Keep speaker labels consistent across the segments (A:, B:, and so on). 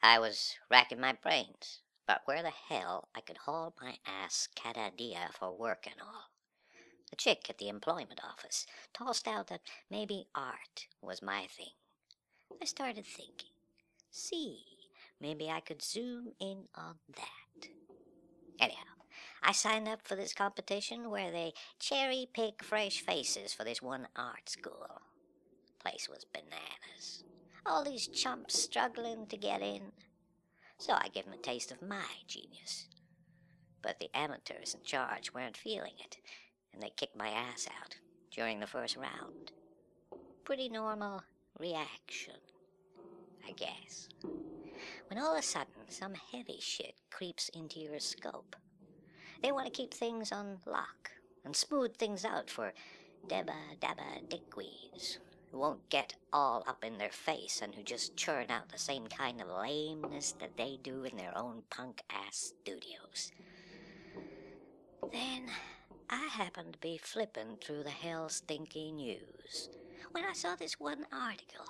A: I was racking my brains about where the hell I could haul my ass cada dia for work and all. The chick at the employment office tossed out that maybe art was my thing. I started thinking, maybe I could zoom in on that. Anyhow, I signed up for this competition where they cherry-pick fresh faces for this one art school. Place was bananas. All these chumps struggling to get in. So I gave them a taste of my genius. But the amateurs in charge weren't feeling it, and they kicked my ass out during the first round. Pretty normal reaction, I guess. When all of a sudden some heavy shit creeps into your scope. They want to keep things on lock and smooth things out for dabba dickweeds who won't get all up in their face and who just churn out the same kind of lameness that they do in their own punk-ass studios. Then I happened to be flipping through the hell-stinky news when I saw this one article.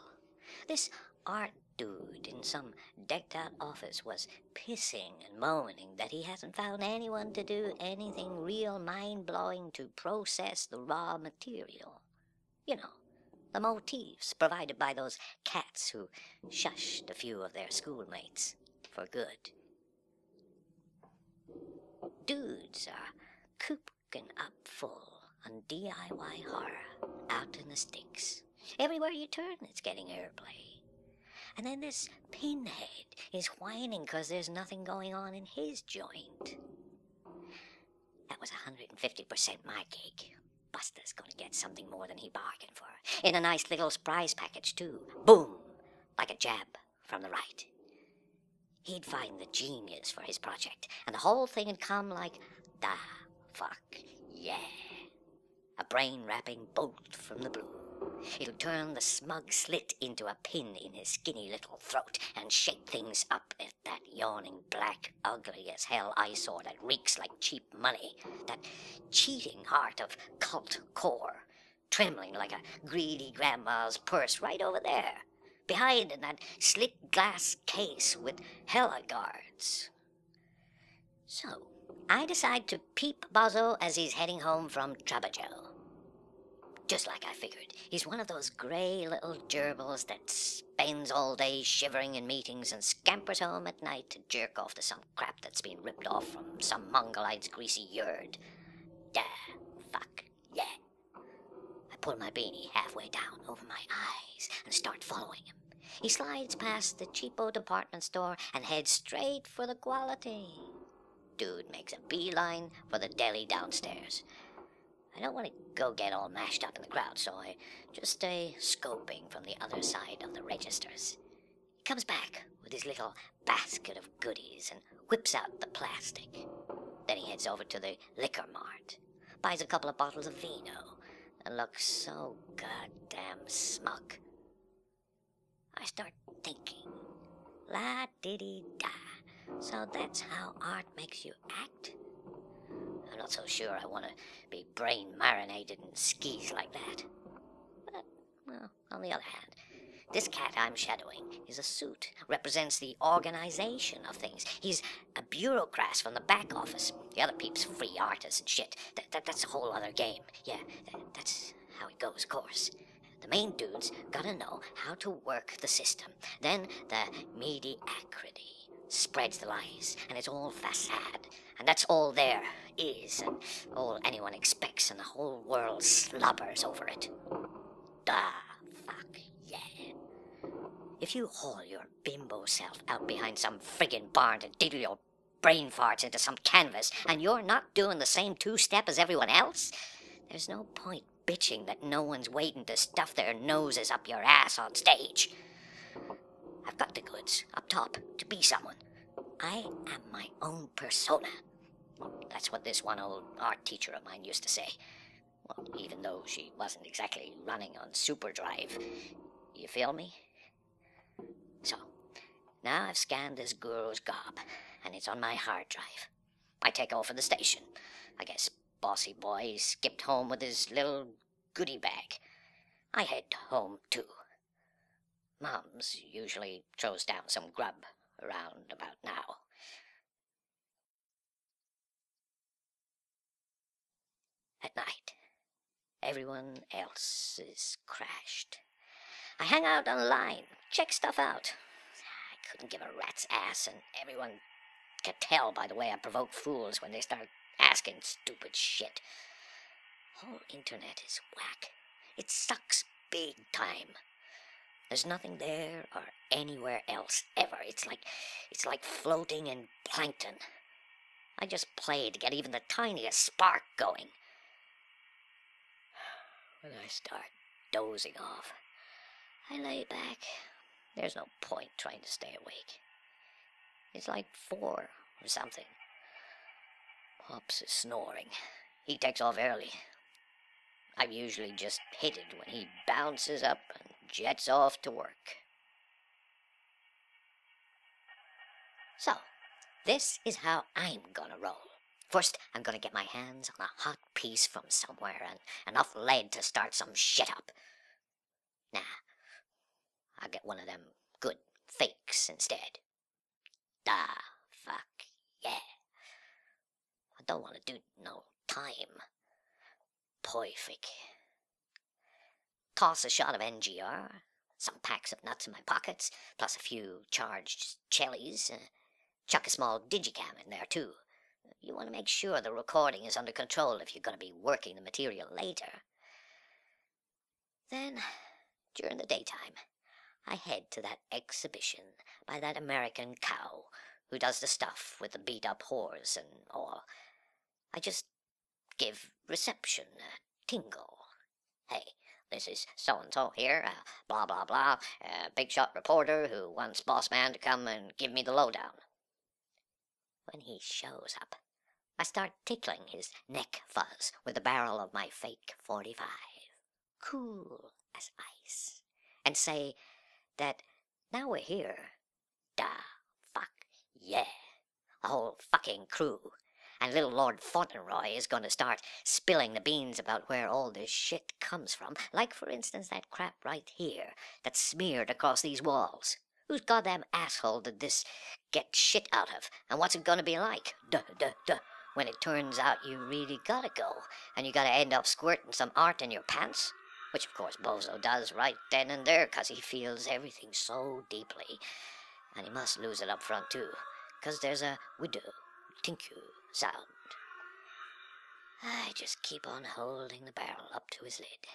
A: This art dude in some decked-out office was pissing and moaning that he hasn't found anyone to do anything real mind-blowing to process the raw material. You know, the motifs provided by those cats who shushed a few of their schoolmates for good. Dudes are cooking up full on DIY horror out in the sticks. Everywhere you turn, it's getting airplay. And then this pinhead is whining 'cause there's nothing going on in his joint. That was 150% my gig. Buster's gonna get something more than he bargained for. In a nice little surprise package, too. Boom! Like a jab from the right. He'd find the genius for his project, and the whole thing would come like, da fuck yeah. A brain-wrapping bolt from the blue. It'll turn the smug slit into a pin in his skinny little throat and shake things up at that yawning, black, ugly-as-hell eyesore that reeks like cheap money, that cheating heart of cult core, trembling like a greedy grandma's purse right over there, behind in that slit glass case with hella guards. So, I decide to peep Bozo as he's heading home from Trabajo. Just like I figured, he's one of those grey little gerbils that spends all day shivering in meetings and scampers home at night to jerk off to some crap that's been ripped off from some Mongolite's greasy yerd. Da fuck yeah. I pull my beanie halfway down over my eyes and start following him. He slides past the cheapo department store and heads straight for the quality. Dude makes a beeline for the deli downstairs. I don't want to go get all mashed up in the crowd, so I just stay scoping from the other side of the registers. He comes back with his little basket of goodies and whips out the plastic. Then he heads over to the liquor mart, buys a couple of bottles of vino, and looks so goddamn smug. I start thinking, la-diddy-da, so that's how art makes you act? I'm not so sure I want to be brain-marinated in skis like that. But, well, on the other hand, this cat I'm shadowing is a suit, represents the organization of things. He's a bureaucrat from the back office. The other peeps free artists and shit. That's a whole other game. Yeah, that's how it goes, of course. The main dude's gotta know how to work the system. Then the mediocrity spreads the lies, and it's all facade. And that's all there is, and all anyone expects, and the whole world slobbers over it. Da fuck yeah. If you haul your bimbo self out behind some friggin' barn to diddle your brain farts into some canvas, and you're not doing the same two-step as everyone else, there's no point bitching that no one's waiting to stuff their noses up your ass on stage. I've got the goods, up top, to be someone. I am my own persona. That's what this one old art teacher of mine used to say. Well, even though she wasn't exactly running on superdrive. You feel me? So, now I've scanned this guru's gob, and it's on my hard drive. I take off for the station. I guess bossy boy skipped home with his little goodie bag. I head home, too. Mom's usually throws down some grub around about now. At night, everyone else is crashed. I hang out online, check stuff out. I couldn't give a rat's ass, and everyone can tell by the way I provoke fools when they start asking stupid shit. Whole internet is whack. It sucks big time. There's nothing there or anywhere else ever. It's like floating in plankton. I just play to get even the tiniest spark going. When I start dozing off, I lay back. There's no point trying to stay awake. It's like 4 or something. Pops is snoring. He takes off early. I'm usually just hit it when he bounces up and jets off to work. So, this is how I'm gonna roll. First, I'm gonna get my hands on a hot piece from somewhere and enough lead to start some shit up. Nah, I'll get one of them good fakes instead. Fuck, yeah. I don't want to do no time. Perfect. Toss a shot of NGR, some packs of nuts in my pockets, plus a few charged jellies. Chuck a small digicam in there too. You want to make sure the recording is under control if you're going to be working the material later. Then, during the daytime, I head to that exhibition by that American cow who does the stuff with the beat-up whores and all. I just give reception a tingle. Hey, this is so-and-so here, blah, blah, blah, big shot reporter who wants boss man to come and give me the lowdown. When he shows up, I start tickling his neck fuzz with the barrel of my fake .45, cool as ice, and say that now we're here, fuck yeah, the whole fucking crew, and little Lord Fauntleroy is going to start spilling the beans about where all this shit comes from, like for instance that crap right here that's smeared across these walls. Whose goddamn asshole did this get shit out of, and what's it gonna be like? When it turns out you really gotta go, and you gotta end up squirting some art in your pants? Which of course Bozo does right then and there, 'cause he feels everything so deeply. And he must lose it up front too, 'cause there's a widow, tinku sound. I just keep on holding the barrel up to his lid,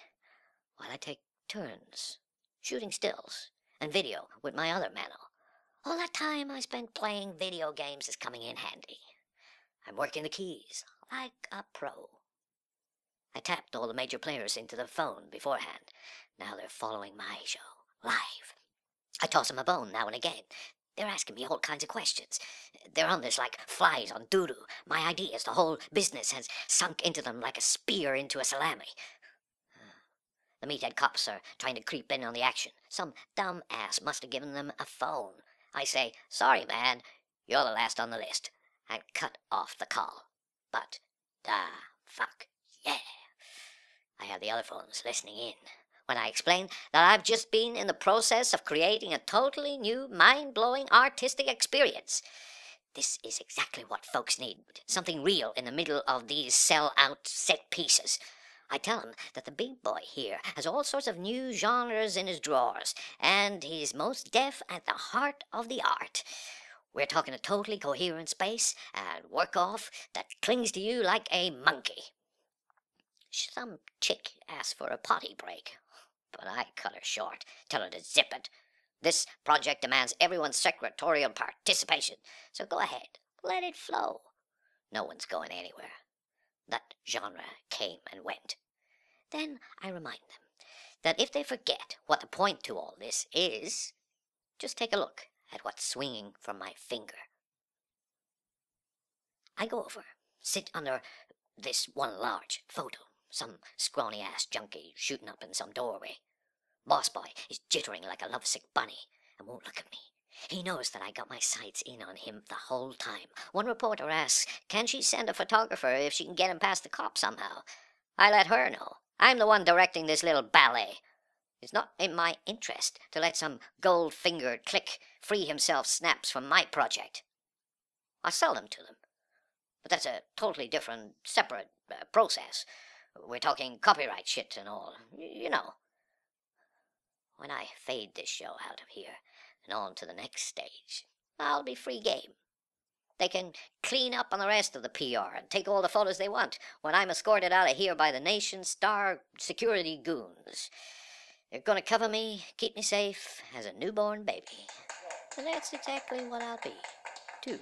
A: while I take turns, shooting stills and video with my other mano. All that time I spent playing video games is coming in handy. I'm working the keys like a pro. I tapped all the major players into the phone beforehand. Now they're following my show live. I toss them a bone now and again. They're asking me all kinds of questions. They're on this like flies on doo-doo. My ideas, the whole business has sunk into them like a spear into a salami. The meathead cops are trying to creep in on the action. Some dumb ass must have given them a phone. I say, sorry man, you're the last on the list, and cut off the call. But, fuck, yeah. I have the other phones listening in when I explain that I've just been in the process of creating a totally new, mind-blowing artistic experience. This is exactly what folks need, something real in the middle of these sell-out set pieces. I tell him that the big boy here has all sorts of new genres in his drawers, and he's most deaf at the heart of the art. We're talking a totally coherent space and work-off that clings to you like a monkey. Some chick asked for a potty break, but I cut her short, tell her to zip it. This project demands everyone's secretarial participation, so go ahead, let it flow. No one's going anywhere. That genre came and went. Then I remind them that if they forget what the point to all this is, just take a look at what's swinging from my finger. I go over, sit under this one large photo, some scrawny-ass junkie shooting up in some doorway. Boss boy is jittering like a lovesick bunny and won't look at me. He knows that I got my sights in on him the whole time. One reporter asks, can she send a photographer if she can get him past the cops somehow? I let her know. I'm the one directing this little ballet. It's not in my interest to let some gold-fingered click free himself snaps from my project. I sell them to them. But that's a totally different, separate process. We're talking copyright shit and all, you know. When I fade this show out of here and on to the next stage, I'll be free game. They can clean up on the rest of the PR and take all the photos they want when I'm escorted out of here by the nation's star security goons. They're going to cover me, keep me safe as a newborn baby. And that's exactly what I'll be, too.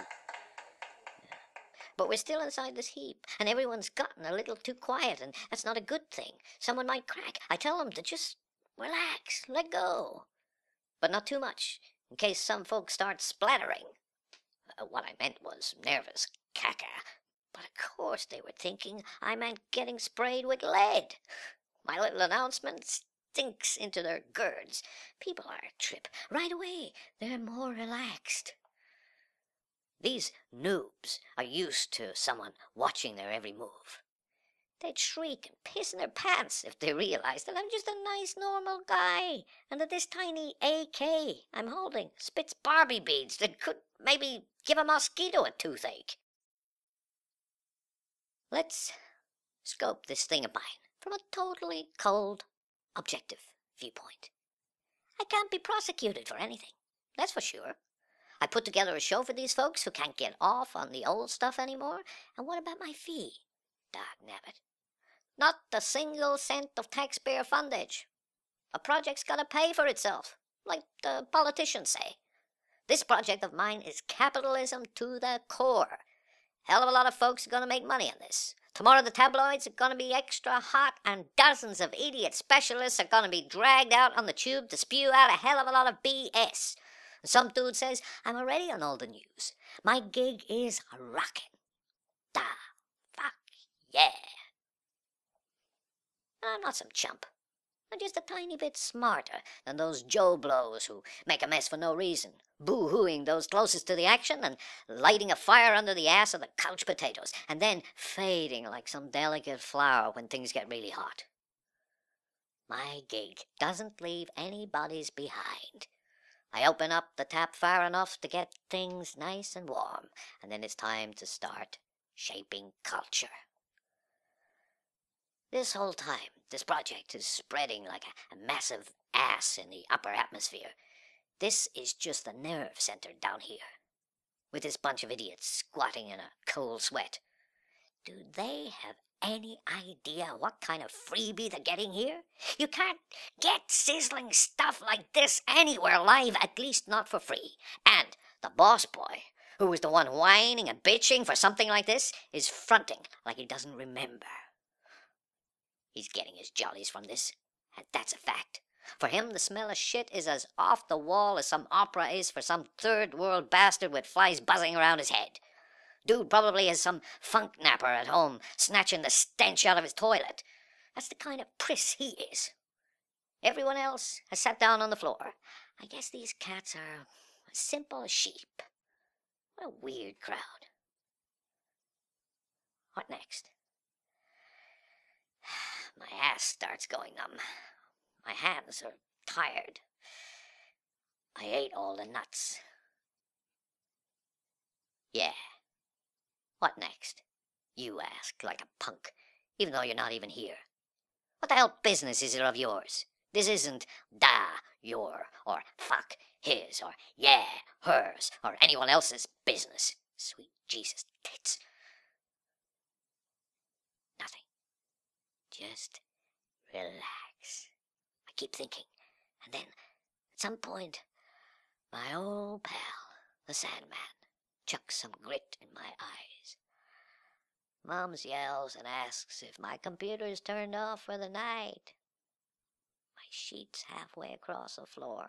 A: But we're still inside this heap, and everyone's gotten a little too quiet, and that's not a good thing. Someone might crack. I tell them to just relax, let go. But not too much, in case some folks start splattering. What I meant was nervous caca. But of course they were thinking I meant getting sprayed with lead. My little announcement stinks into their girds. People are a trip. Right away, they're more relaxed. These noobs are used to someone watching their every move. They'd shriek and piss in their pants if they realized that I'm just a nice, normal guy, and that this tiny AK I'm holding spits Barbie beads that could maybe give a mosquito a toothache. Let's scope this thing of mine from a totally cold, objective viewpoint. I can't be prosecuted for anything, that's for sure. I put together a show for these folks who can't get off on the old stuff anymore, and what about my fee? Dognabbit. Not a single cent of taxpayer fundage. A project's gotta pay for itself, like the politicians say. This project of mine is capitalism to the core. Hell of a lot of folks are gonna make money on this. Tomorrow the tabloids are gonna be extra hot, and dozens of idiot specialists are gonna be dragged out on the tube to spew out a hell of a lot of BS. Some dude says I'm already on all the news. My gig is rockin'. Da, fuck, yeah. I'm not some chump. I'm just a tiny bit smarter than those Joe Blows who make a mess for no reason, boo-hooing those closest to the action and lighting a fire under the ass of the couch potatoes, and then fading like some delicate flower when things get really hot. My gig doesn't leave anybody's behind. I open up the tap far enough to get things nice and warm, and then it's time to start shaping culture. This whole time, this project is spreading like a massive ass in the upper atmosphere. This is just the nerve center down here, with this bunch of idiots squatting in a cold sweat. Do they have any idea what kind of freebie they're getting here? You can't get sizzling stuff like this anywhere live, at least not for free. And the boss boy, who was the one whining and bitching for something like this, is fronting like he doesn't remember. He's getting his jollies from this, and that's a fact. For him, the smell of shit is as off the wall as some opera is for some third-world bastard with flies buzzing around his head. Dude probably has some funk napper at home snatching the stench out of his toilet. That's the kind of priss he is. Everyone else has sat down on the floor. I guess these cats are as simple as sheep. What a weird crowd. What next? My ass starts going numb. My hands are tired. I ate all the nuts. Yeah. What next? You ask, like a punk, even though you're not even here. What the hell business is it of yours? This isn't your, or fuck his, or yeah, hers, or anyone else's business. Sweet Jesus tits. Nothing. Just relax. I keep thinking, and then, at some point, my old pal, the Sandman, chucks some grit in my eyes. Mums yells and asks if my computer is turned off for the night. My sheet's halfway across the floor.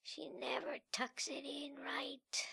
A: She never tucks it in right.